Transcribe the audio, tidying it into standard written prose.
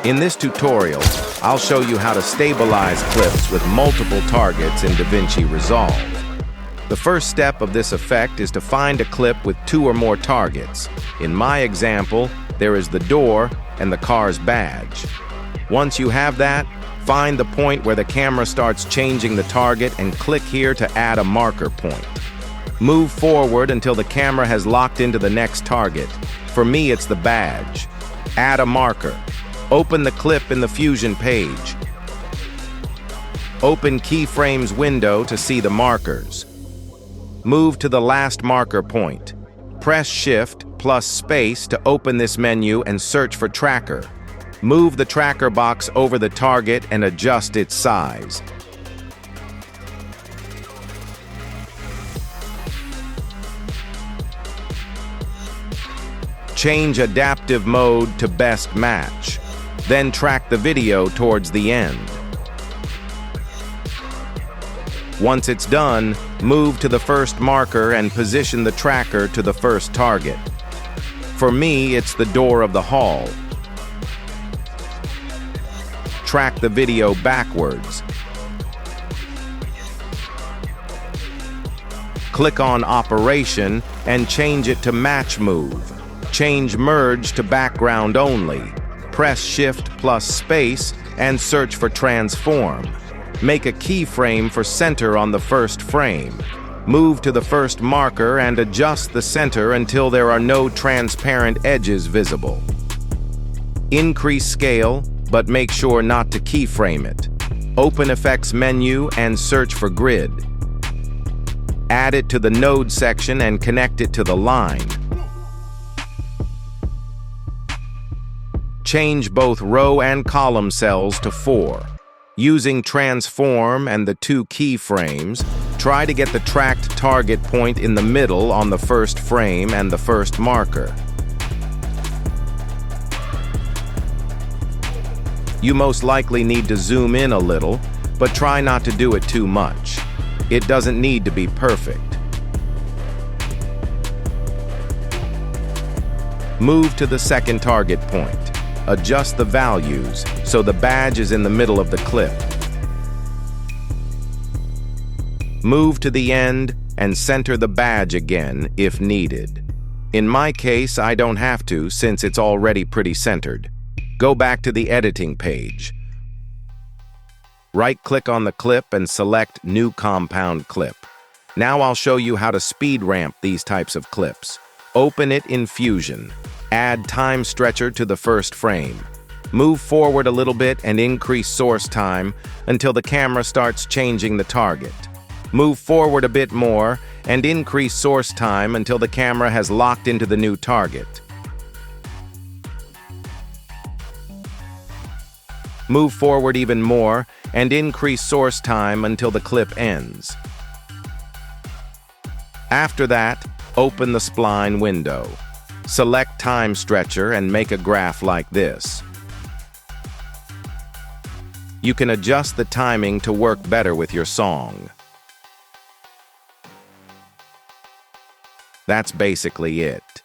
In this tutorial, I'll show you how to stabilize clips with multiple targets in DaVinci Resolve. The first step of this effect is to find a clip with 2 or more targets. In my example, there is the door and the car's badge. Once you have that, find the point where the camera starts changing the target and click here to add a marker point. Move forward until the camera has locked into the next target. For me, it's the badge. Add a marker. Open the clip in the Fusion page. Open Keyframes window to see the markers. Move to the last marker point. Press Shift plus space to open this menu and search for Tracker. Move the tracker box over the target and adjust its size. Change adaptive mode to best match. Then track the video towards the end. Once it's done, move to the first marker and position the tracker to the first target. For me, it's the door of the hall. Track the video backwards. Click on Operation and change it to Match Move. Change Merge to Background Only. Press Shift plus space and search for Transform. Make a keyframe for center on the first frame. Move to the first marker and adjust the center until there are no transparent edges visible. Increase scale, but make sure not to keyframe it. Open Effects menu and search for Grid. Add it to the Node section and connect it to the line. Change both row and column cells to 4. Using Transform and the 2 keyframes, try to get the tracked target point in the middle on the first frame and the first marker. You most likely need to zoom in a little, but try not to do it too much. It doesn't need to be perfect. Move to the second target point. Adjust the values so the badge is in the middle of the clip. Move to the end and center the badge again if needed. In my case, I don't have to since it's already pretty centered. Go back to the editing page. Right-click on the clip and select New Compound Clip. Now I'll show you how to speed ramp these types of clips. Open it in Fusion. Add Time Stretcher to the first frame. Move forward a little bit and increase source time until the camera starts changing the target. Move forward a bit more and increase source time until the camera has locked into the new target. Move forward even more and increase source time until the clip ends. After that, open the spline window. Select Time Stretcher and make a graph like this. You can adjust the timing to work better with your song. That's basically it.